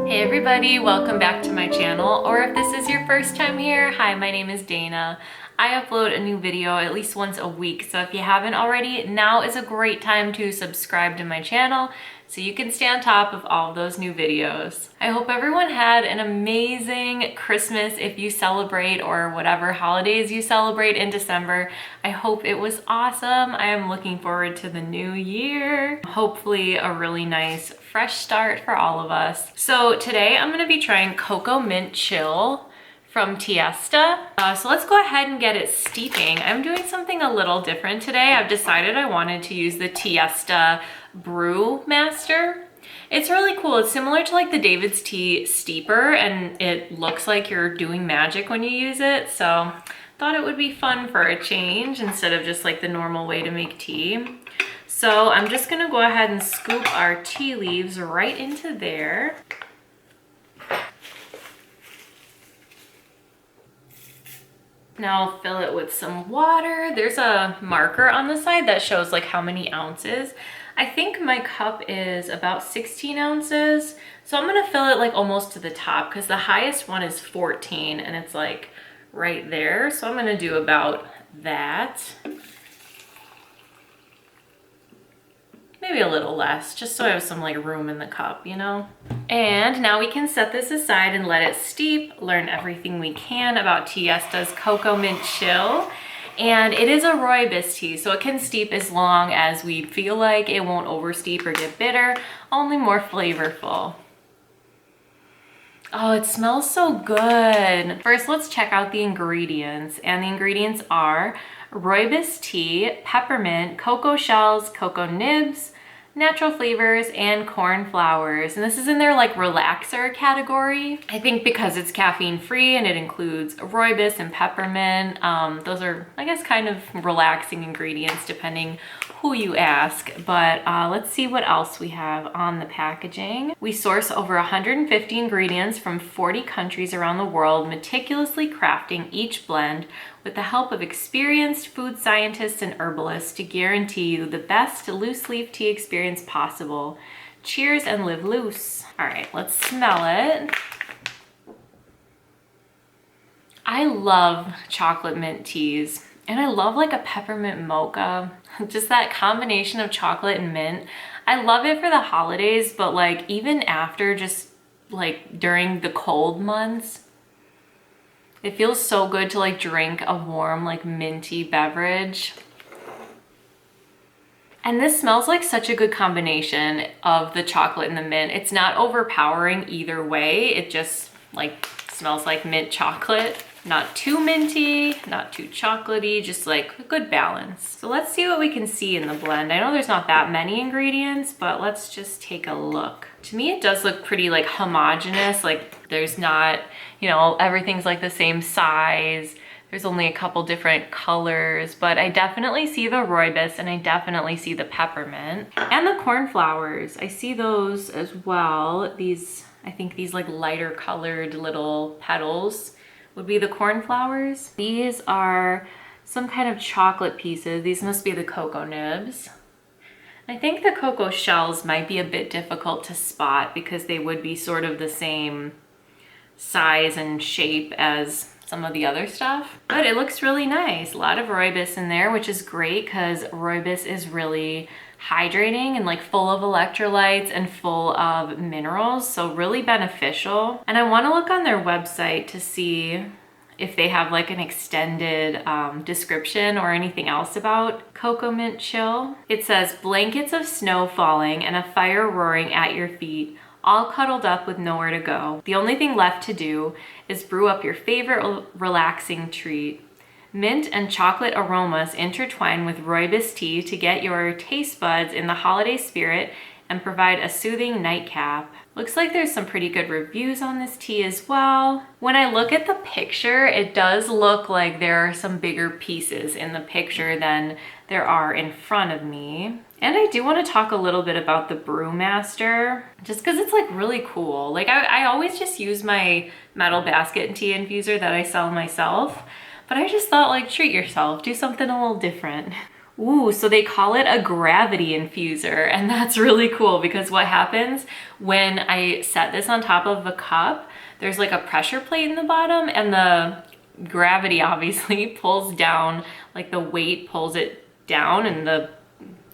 Hey everybody, welcome back to my channel, or if this is your first time here, hi, my name is Dana. I upload a new video at least once a week, so if you haven't already, now is a great time to subscribe to my channel so you can stay on top of all of those new videos. I hope everyone had an amazing Christmas if you celebrate, or whatever holidays you celebrate in December. I hope it was awesome. I am looking forward to the new year. Hopefully a really nice fresh start for all of us. So today I'm gonna be trying Cocoa Mint Chill from Tiesta. So let's go ahead and get it steeping. I'm doing something a little different today. I've decided I wanted to use the Tiesta Brew Master. It's really cool. It's similar to like the David's Tea Steeper, and it looks like you're doing magic when you use it. So thought it would be fun for a change instead of just like the normal way to make tea. So I'm just gonna go ahead and scoop our tea leaves right into there. Now I'll fill it with some water. There's a marker on the side that shows like how many ounces. I think my cup is about 16 ounces. So I'm gonna fill it like almost to the top because the highest one is 14 and it's like right there. So I'm gonna do about that. Maybe a little less, just so I have some like room in the cup, you know? And now we can set this aside and let it steep, learn everything we can about Tiesta's Cocoa Mint Chill. And it is a rooibos tea, so it can steep as long as we feel like. It won't oversteep or get bitter, only more flavorful. Oh, it smells so good. First, let's check out the ingredients. And the ingredients are rooibos tea, peppermint, cocoa shells, cocoa nibs, natural flavors, and corn flowers. And this is in their like relaxer category. I think because it's caffeine free and it includes rooibos and peppermint. Those are, I guess, kind of relaxing ingredients depending who you ask. But let's see what else we have on the packaging. We source over 150 ingredients from 40 countries around the world, meticulously crafting each blend with the help of experienced food scientists and herbalists to guarantee you the best loose leaf tea experience possible. Cheers and live loose. All right, let's smell it. I love chocolate mint teas, and I love like a peppermint mocha. Just that combination of chocolate and mint. I love it for the holidays, but like even after, just like during the cold months, it feels so good to like drink a warm, like minty beverage. And this smells like such a good combination of the chocolate and the mint. It's not overpowering either way. It just like smells like mint chocolate. Not too minty, not too chocolatey, just like a good balance. So let's see what we can see in the blend. I know there's not that many ingredients, but let's just take a look. To me, it does look pretty like homogeneous. Like there's not, you know, everything's like the same size. There's only a couple different colors, but I definitely see the rooibos and I definitely see the peppermint and the cornflowers. I see those as well. These, I think these like lighter colored little petals would be the cornflowers. These are some kind of chocolate pieces. These must be the cocoa nibs. I think the cocoa shells might be a bit difficult to spot because they would be sort of the same size and shape as some of the other stuff. But it looks really nice. A lot of rooibos in there, which is great because rooibos is really hydrating and like full of electrolytes and full of minerals, so really beneficial. And I want to look on their website to see if they have like an extended description or anything else about Cocoa Mint Chill. It says, blankets of snow falling and a fire roaring at your feet, all cuddled up with nowhere to go. The only thing left to do is brew up your favorite relaxing treat. Mint and chocolate aromas intertwine with rooibos tea to get your taste buds in the holiday spirit and provide a soothing nightcap. Looks like there's some pretty good reviews on this tea as well. When I look at the picture, it does look like there are some bigger pieces in the picture than there are in front of me. And I do want to talk a little bit about the Brewmaster, just because it's like really cool. Like I always just use my metal basket and tea infuser that I sell myself. But I just thought, like, treat yourself, do something a little different. Ooh, so they call it a gravity infuser, and that's really cool because what happens when I set this on top of a cup, there's like a pressure plate in the bottom, and the gravity obviously pulls down, like the weight pulls it down, and the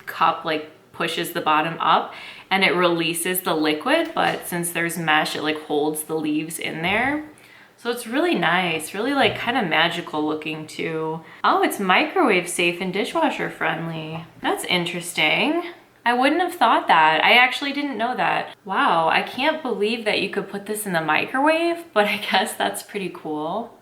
cup like pushes the bottom up, and it releases the liquid, but since there's mesh, it like holds the leaves in there. So it's really nice, really like kind of magical looking too. Oh, it's microwave safe and dishwasher friendly. That's interesting. I wouldn't have thought that. I actually didn't know that. Wow, I can't believe that you could put this in the microwave, but I guess that's pretty cool.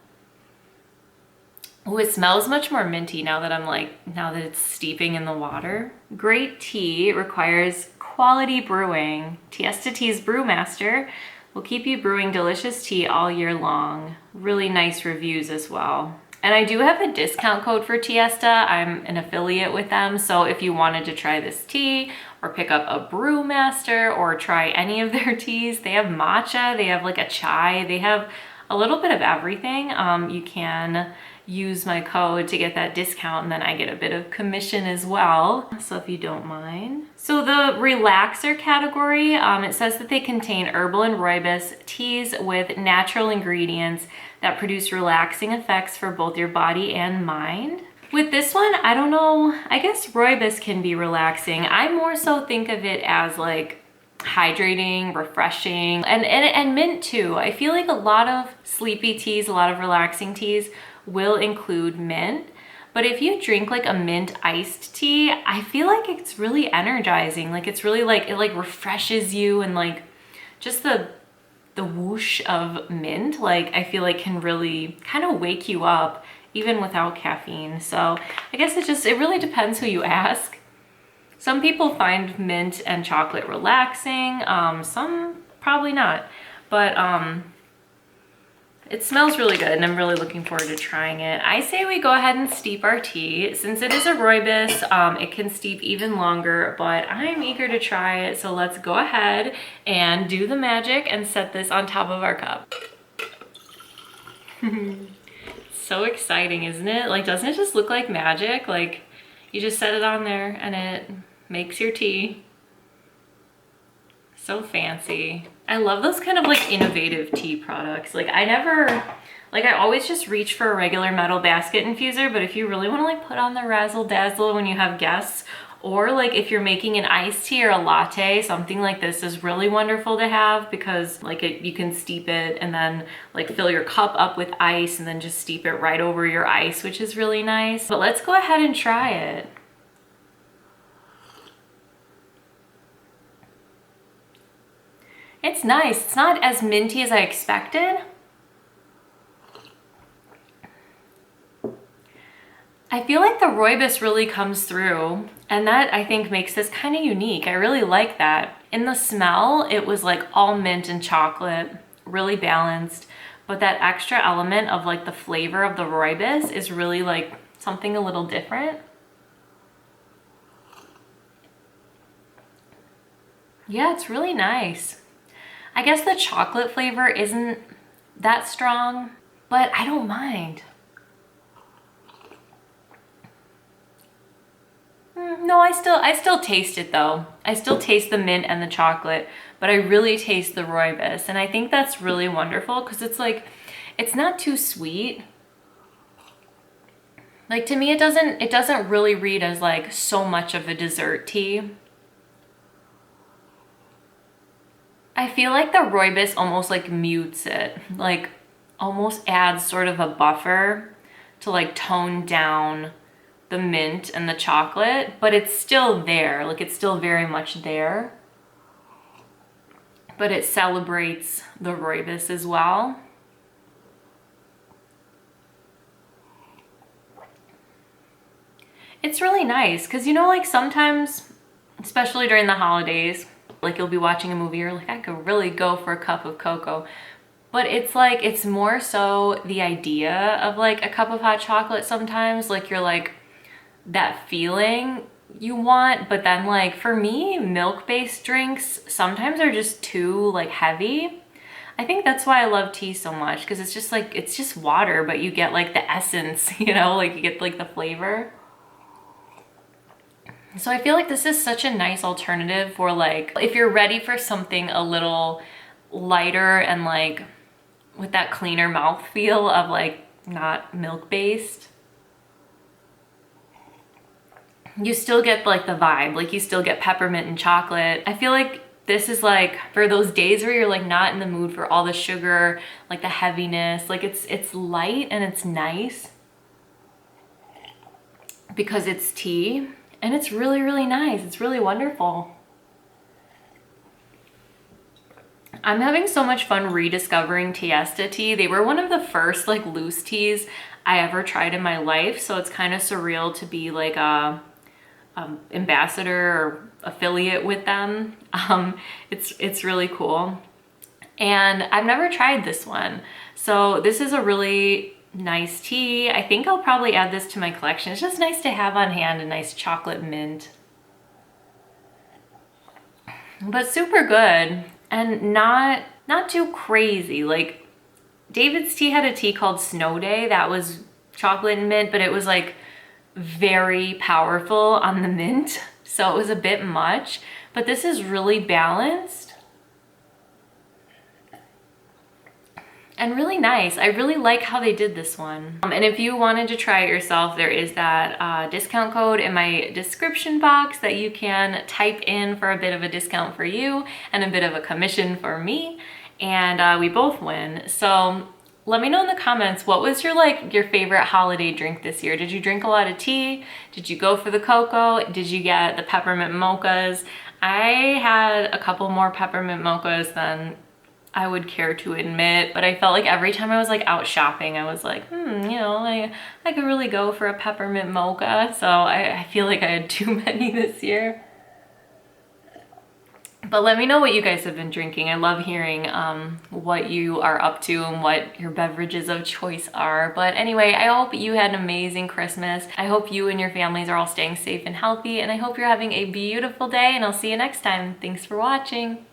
Oh, it smells much more minty now that it's steeping in the water. Great tea requires quality brewing. Tiesta Tea's brewmaster will keep you brewing delicious tea all year long. Really nice reviews as well. And I do have a discount code for Tiesta. I'm an affiliate with them. So if you wanted to try this tea or pick up a brewmaster or try any of their teas, they have matcha, they have like a chai, they have a little bit of everything. You can use my code to get that discount, and then I get a bit of commission as well, so if you don't mind. So the relaxer category, it says that they contain herbal and rooibos teas with natural ingredients that produce relaxing effects for both your body and mind. With this one, I don't know, I guess rooibos can be relaxing. I more so think of it as like hydrating, refreshing, and mint too. I feel like a lot of sleepy teas, a lot of relaxing teas will include mint, but if you drink like a mint iced tea, I feel like it's really energizing. Like it's really like, it like refreshes you, and like just the whoosh of mint, like I feel like can really kind of wake you up even without caffeine. So I guess it really depends who you ask. Some people find mint and chocolate relaxing, some probably not, but it smells really good, and I'm really looking forward to trying it. I say we go ahead and steep our tea. Since it is a rooibos, it can steep even longer, but I'm eager to try it. So let's go ahead and do the magic and set this on top of our cup. So exciting, isn't it? Like, doesn't it just look like magic? Like, you just set it on there and it makes your tea. So fancy. I love those kind of like innovative tea products. Like I always just reach for a regular metal basket infuser, but if you really want to like put on the razzle dazzle when you have guests, or like if you're making an iced tea or a latte, something like this is really wonderful to have, because like you can steep it and then like fill your cup up with ice and then just steep it right over your ice, which is really nice. But let's go ahead and try it. It's nice. It's not as minty as I expected. I feel like the rooibos really comes through, and that I think makes this kind of unique. I really like that. In the smell, it was like all mint and chocolate, really balanced, but that extra element of like the flavor of the rooibos is really like something a little different. Yeah, it's really nice. I guess the chocolate flavor isn't that strong, but I don't mind. No, I still taste it though. I still taste the mint and the chocolate, but I really taste the rooibos, and I think that's really wonderful because it's like, it's not too sweet. Like to me, it doesn't really read as like so much of a dessert tea. I feel like the rooibos almost like mutes it, like almost adds sort of a buffer to like tone down the mint and the chocolate, but it's still there, like it's still very much there. But it celebrates the rooibos as well. It's really nice because, you know, like sometimes, especially during the holidays, like you'll be watching a movie, you're like, I could really go for a cup of cocoa. But it's like, it's more so the idea of like a cup of hot chocolate sometimes, like you're like, that feeling you want, but then like for me, milk-based drinks sometimes are just too like heavy. I think that's why I love tea so much, because it's just like, it's just water, but you get like the essence, you know, like you get like the flavor. So I feel like this is such a nice alternative for like, if you're ready for something a little lighter and like with that cleaner mouth feel of like not milk based. You still get like the vibe, like you still get peppermint and chocolate. I feel like this is like for those days where you're like not in the mood for all the sugar, like the heaviness, like it's light and it's nice because it's tea and it's really, really nice. It's really wonderful. I'm having so much fun rediscovering Tiesta tea. They were one of the first like loose teas I ever tried in my life. So it's kind of surreal to be like a ambassador or affiliate with them. It's really cool. And I've never tried this one. So this is a really nice tea. I think I'll probably add this to my collection. It's just nice to have on hand, a nice chocolate mint. But super good and not too crazy. Like David's Tea had a tea called Snow Day that was chocolate and mint, but it was like very powerful on the mint, so it was a bit much, but this is really balanced and really nice. I really like how they did this one. And if you wanted to try it yourself, there is that discount code in my description box that you can type in for a bit of a discount for you and a bit of a commission for me, and we both win. So let me know in the comments, what was your favorite holiday drink this year? Did you drink a lot of tea? Did you go for the cocoa? Did you get the peppermint mochas? I had a couple more peppermint mochas than I would care to admit, but I felt like every time I was like out shopping, I was like, I could really go for a peppermint mocha. So I feel like I had too many this year. But let me know what you guys have been drinking. I love hearing what you are up to and what your beverages of choice are. But anyway, I hope you had an amazing Christmas. I hope you and your families are all staying safe and healthy, and I hope you're having a beautiful day, and I'll see you next time. Thanks for watching.